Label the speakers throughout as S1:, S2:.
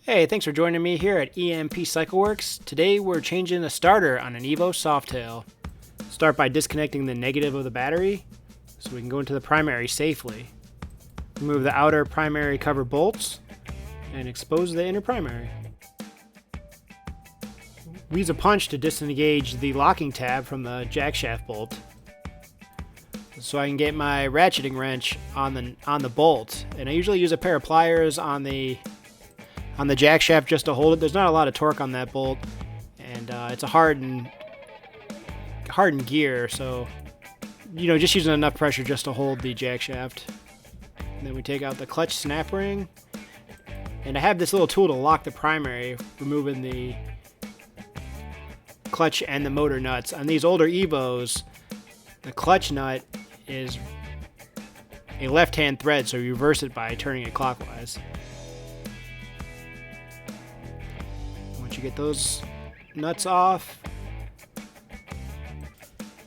S1: Hey, thanks for joining me here at EMP Cycle Works. Today we're changing a starter on an Evo Softail. Start by disconnecting the negative of the battery so we can go into the primary safely. Remove the outer primary cover bolts and expose the inner primary. We use a punch to disengage the locking tab from the jack shaft bolt so I can get my ratcheting wrench on the bolt. And I usually use a pair of pliers on the jack shaft just to hold it. There's not a lot of torque on that bolt, and it's a hardened gear, so just using enough pressure just to hold the jack shaft. And then we take out the clutch snap ring, and I have this little tool to lock the primary, removing the clutch and the motor nuts. On these older Evos, the clutch nut is a left-hand thread, so you reverse it by turning it clockwise. Once you get those nuts off,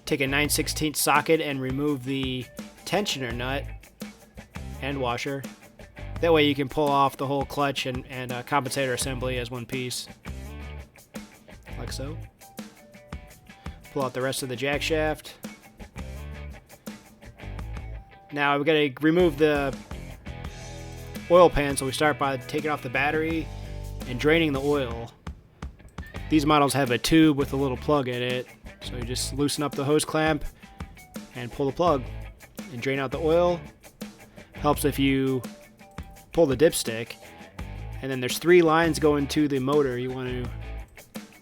S1: take a 9/16 socket and remove the tensioner nut and washer. That way you can pull off the whole clutch and compensator assembly as one piece, like so. Pull out the rest of the jack shaft. Now we've got to remove the oil pan, so we start by taking off the battery and draining the oil. These models have a tube with a little plug in it, so you just loosen up the hose clamp and pull the plug and drain out the oil. Helps if you pull the dipstick. And then there's 3 lines going to the motor. You want to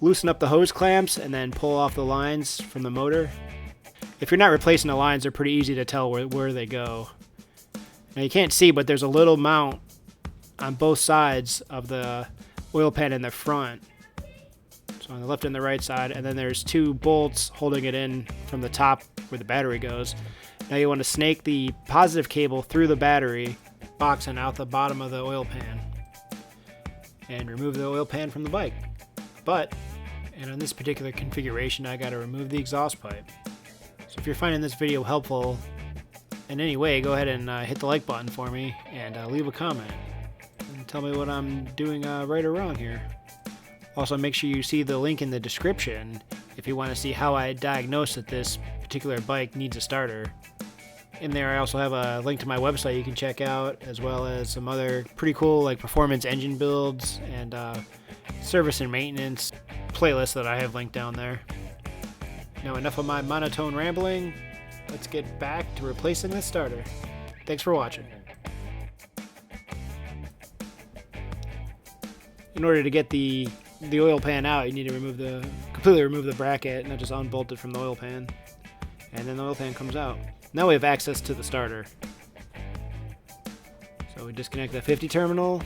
S1: loosen up the hose clamps and then pull off the lines from the motor. If you're not replacing the lines, they're pretty easy to tell where they go. Now you can't see, but there's a little mount on both sides of the oil pan in the front. So on the left and the right side, and then there's 2 bolts holding it in from the top where the battery goes. Now you want to snake the positive cable through the battery box and out the bottom of the oil pan. And remove the oil pan from the bike. And on this particular configuration, I got to remove the exhaust pipe. So if you're finding this video helpful in any way, go ahead and hit the like button for me and leave a comment. And tell me what I'm doing right or wrong here. Also, make sure you see the link in the description if you want to see how I diagnosed that this particular bike needs a starter. In there, I also have a link to my website you can check out, as well as some other pretty cool performance engine builds and service and maintenance playlists that I have linked down there. Now, enough of my monotone rambling. Let's get back to replacing this starter. Thanks for watching. In order to get the oil pan out, you need to completely remove the bracket, not just unbolt it from the oil pan. And then the oil pan comes out. Now we have access to the starter. So we disconnect the 50 terminal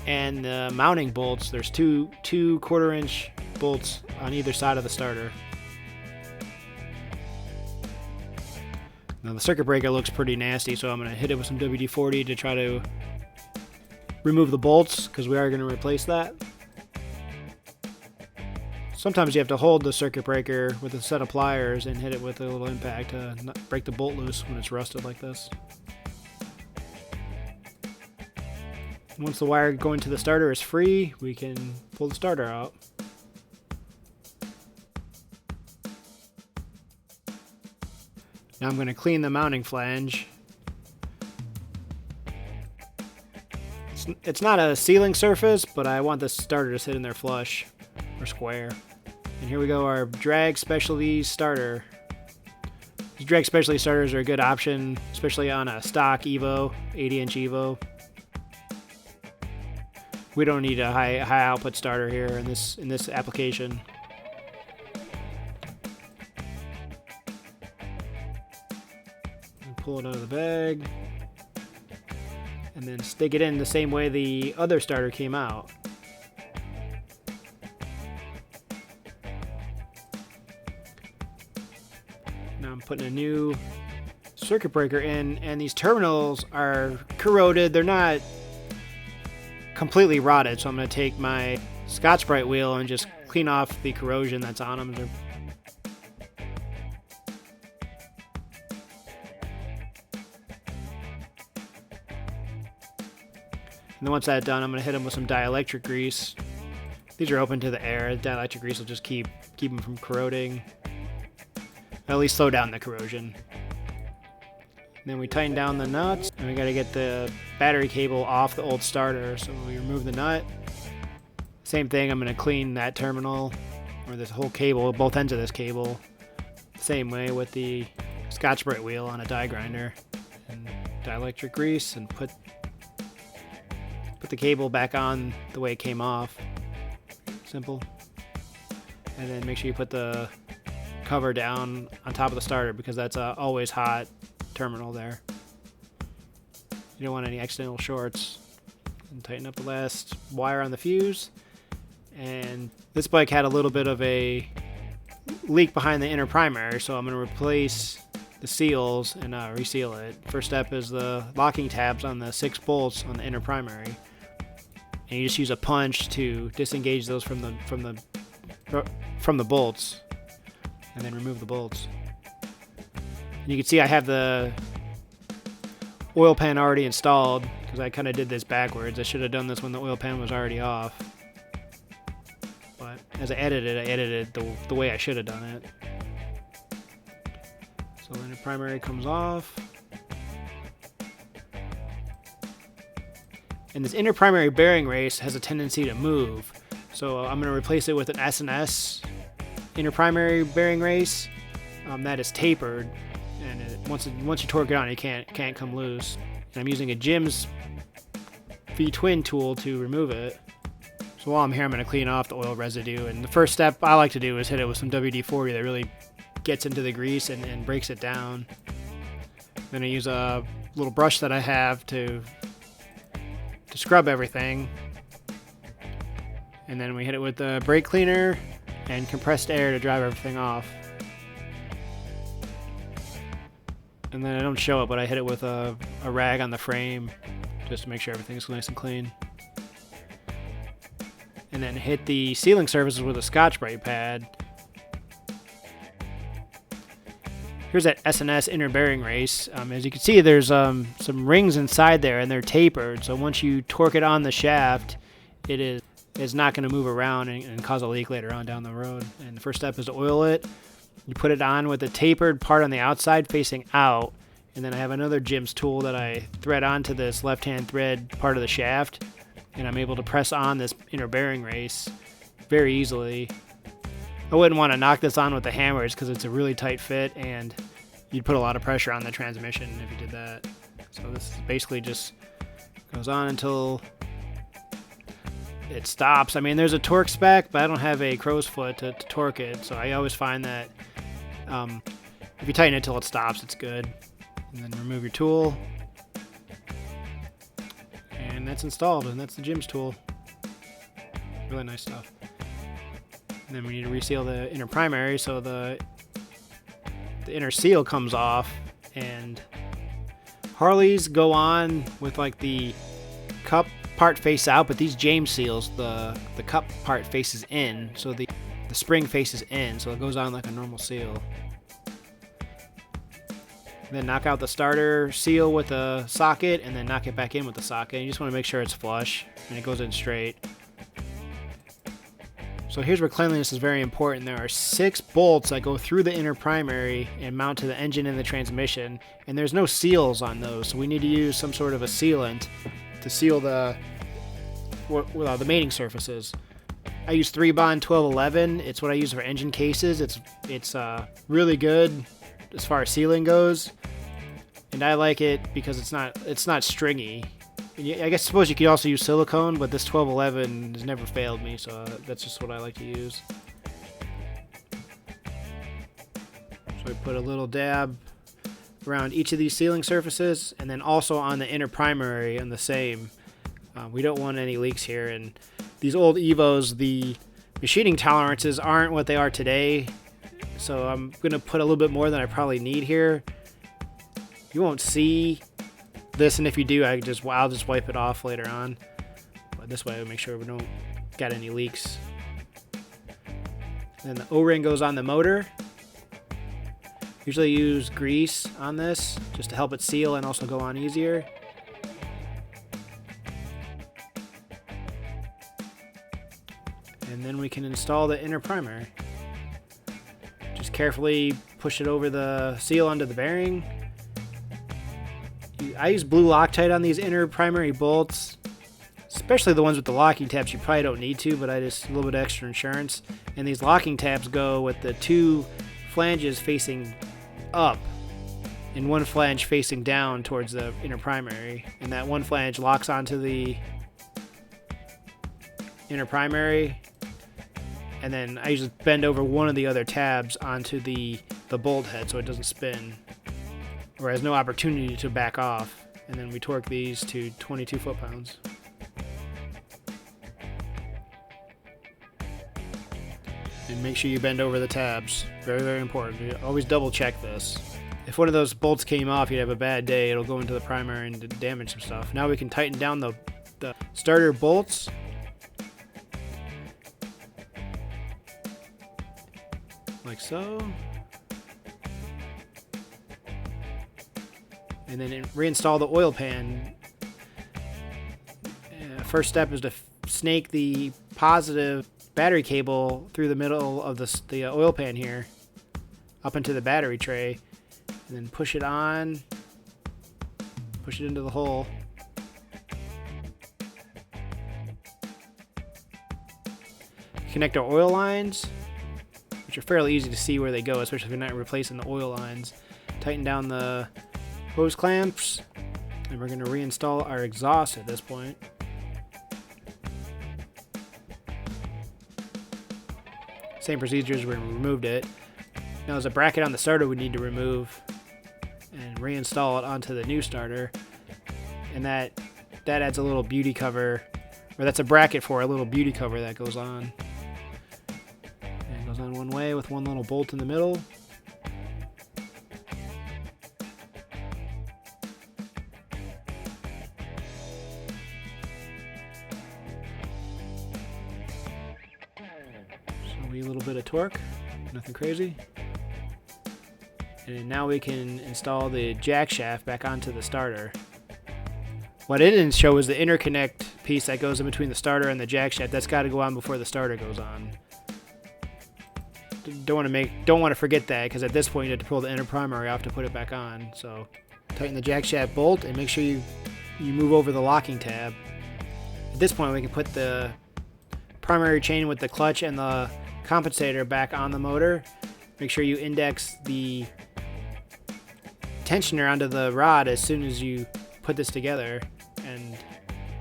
S1: and the mounting bolts. There's two 1/4-inch bolts on either side of the starter. Now the circuit breaker looks pretty nasty, so I'm going to hit it with some WD-40 to try to remove the bolts, because we are going to replace that. Sometimes you have to hold the circuit breaker with a set of pliers and hit it with a little impact to not break the bolt loose when it's rusted like this. Once the wire going to the starter is free, we can pull the starter out. Now I'm going to clean the mounting flange. It's not a sealing surface, but I want the starter to sit in there flush or square. And here we go, our drag specialty starter. These drag specialty starters are a good option, especially on a stock Evo, 80-inch Evo. We don't need a high output starter here in this application. Pull it out of the bag, and then stick it in the same way the other starter came out. Now I'm putting a new circuit breaker in, and these terminals are corroded. They're not completely rotted, so I'm going to take my Scotch-Brite wheel and just clean off the corrosion that's on them. And then once that's done, I'm going to hit them with some dielectric grease. These are open to the air. Dielectric grease will just keep them from corroding. At least slow down the corrosion. And then we tighten down the nuts, and we got to get the battery cable off the old starter. So we remove the nut. Same thing, I'm going to clean that terminal, or this whole cable, both ends of this cable. Same way with the Scotch-Brite wheel on a die grinder. And dielectric grease, and put the cable back on the way it came off. Simple. And then make sure you put the cover down on top of the starter, because that's a always hot terminal there. You don't want any accidental shorts. And tighten up the last wire on the fuse. And this bike had a little bit of a leak behind the inner primary, so I'm going to replace the seals and reseal it. First step is the locking tabs on the 6 bolts on the inner primary, and you just use a punch to disengage those from the bolts, and then remove the bolts. And you can see I have the oil pan already installed, because I kind of did this backwards. I should have done this when the oil pan was already off. But as I edited the way I should have done it. So then the primary comes off. And this inner primary bearing race has a tendency to move. So I'm going to replace it with an S&S inner primary bearing race that is tapered. And once you torque it on, it can't come loose. And I'm using a Jim's V-twin tool to remove it. So while I'm here, I'm going to clean off the oil residue. And the first step I like to do is hit it with some WD-40 that really gets into the grease and breaks it down. Then I use a little brush that I have to scrub everything. And then we hit it with the brake cleaner and compressed air to dry everything off. And then I don't show it, but I hit it with a rag on the frame just to make sure everything's nice and clean. And then hit the sealing surfaces with a Scotch-Brite pad. Here's that S&S inner bearing race. As you can see, there's some rings inside there, and they're tapered. So once you torque it on the shaft, it is not going to move around and cause a leak later on down the road. And the first step is to oil it. You put it on with the tapered part on the outside facing out. And then I have another Jim's tool that I thread onto this left-hand thread part of the shaft. And I'm able to press on this inner bearing race very easily. I wouldn't want to knock this on with the hammers because it's a really tight fit, and you'd put a lot of pressure on the transmission if you did that. So this basically just goes on until it stops. I mean, there's a torque spec, but I don't have a crow's foot to torque it, so I always find that if you tighten it till it stops, it's good. And then remove your tool. And that's installed, and that's the Jim's tool. Really nice stuff. And then we need to reseal the inner primary, so the inner seal comes off. And Harleys go on with like the cup part face out, but these James seals, the cup part faces in, so the spring faces in, so it goes on like a normal seal. Then knock out the starter seal with a socket, and then knock it back in with the socket. You just want to make sure it's flush and it goes in straight. So here's where cleanliness is very important. There are 6 bolts that go through the inner primary and mount to the engine and the transmission, and there's no seals on those, so we need to use some sort of a sealant to seal the mating surfaces. I use 3-Bond 1211. It's what I use for engine cases. It's really good as far as sealing goes, and I like it because it's not stringy. I suppose you could also use silicone, but this 1211 has never failed me, so that's just what I like to use. So I put a little dab around each of these sealing surfaces, and then also on the inner primary and the same. We don't want any leaks here, and these old Evos, the machining tolerances aren't what they are today, so I'm going to put a little bit more than I probably need here. You won't see this, and if you do, I'll just wipe it off later on. But this way I'll make sure we don't got any leaks. Then the O-ring goes on the motor. Usually use grease on this just to help it seal and also go on easier. And then we can install the inner primary. Just carefully push it over the seal onto the bearing. I use blue Loctite on these inner primary bolts, especially the ones with the locking tabs. You probably don't need to, but I just a little bit extra insurance. And these locking tabs go with the two flanges facing up and one flange facing down towards the inner primary. And that one flange locks onto the inner primary. And then I usually bend over one of the other tabs onto the bolt head so it doesn't spin or has no opportunity to back off. And then we torque these to 22 foot-pounds. And make sure you bend over the tabs. Very, very important. You always double check this. If one of those bolts came off, you'd have a bad day. It'll go into the primary and damage some stuff. Now we can tighten down the starter bolts. Like so. And then reinstall the oil pan. First step is to snake the positive battery cable through the middle of the oil pan here up into the battery tray, and then push it on, push it into the hole. Connect our oil lines, which are fairly easy to see where they go, especially if you're not replacing the oil lines. Tighten down the hose clamps, and we're going to reinstall our exhaust at this point. Same procedure as when we removed it. Now there's a bracket on the starter we need to remove and reinstall it onto the new starter. And that adds a little beauty cover, or that's a bracket for a little beauty cover that goes on. And it goes on one way with one little bolt in the middle. A little bit of torque, nothing crazy. And now we can install the jack shaft back onto the starter. What it didn't show is the interconnect piece that goes in between the starter and the jack shaft. That's got to go on before the starter goes on. Don't want to forget that, because at this point you have to pull the inner primary off to put it back on. So tighten the jack shaft bolt and make sure you move over the locking tab. At this point we can put the primary chain with the clutch and the compensator back on the motor. Make sure you index the tensioner onto the rod as soon as you put this together and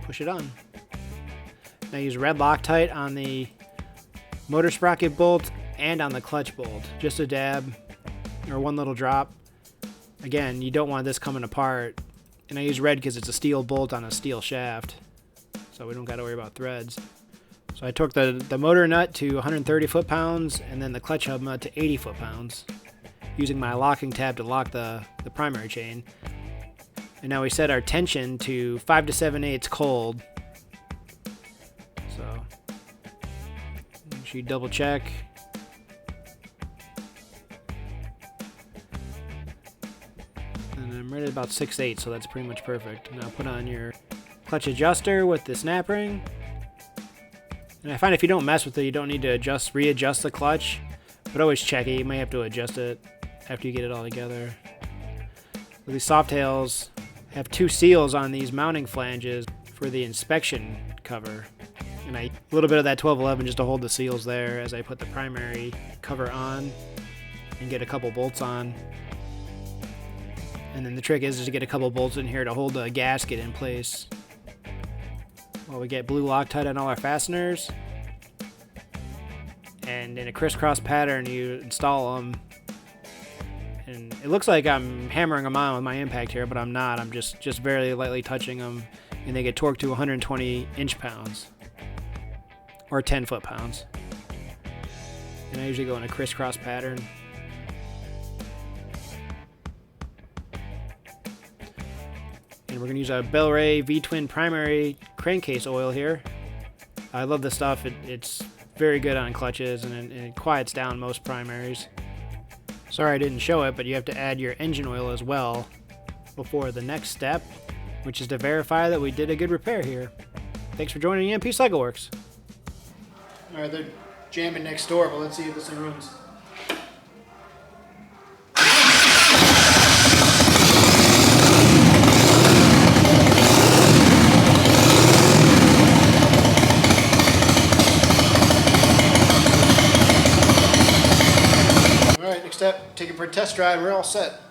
S1: push it on. Now use red Loctite on the motor sprocket bolt and on the clutch bolt. Just a dab or one little drop. Again, you don't want this coming apart. And I use red because it's a steel bolt on a steel shaft, so we don't got to worry about threads. So I took the motor nut to 130 foot-pounds and then the clutch hub nut to 80 foot-pounds, using my locking tab to lock the primary chain. And now we set our tension to 5 to 7/8 cold. So make sure you double check. And I'm right at about 6/8, so that's pretty much perfect. Now put on your clutch adjuster with the snap ring. And I find if you don't mess with it, you don't need to readjust the clutch, but always check it. You might have to adjust it after you get it all together. Well, these Softails have two seals on these mounting flanges for the inspection cover. And a little bit of that 1211 just to hold the seals there as I put the primary cover on and get a couple bolts on. And then the trick is just to get a couple bolts in here to hold the gasket in place. Well, we get blue Loctite on all our fasteners, and in a crisscross pattern you install them. And it looks like I'm hammering them on with my impact here, but I'm not. I'm just very lightly touching them, and they get torqued to 120 inch-pounds or 10 foot-pounds. And I usually go in a crisscross pattern. And we're going to use a Bel-Ray V-Twin primary crankcase oil here. I love this stuff. It's very good on clutches, and it quiets down most primaries. Sorry I didn't show it, but you have to add your engine oil as well before the next step, which is to verify that we did a good repair here. Thanks for joining EMP Cycle Works. Alright, they're jamming next door, but let's see if this thing runs. Alright, next step, take it for a test drive, we're all set.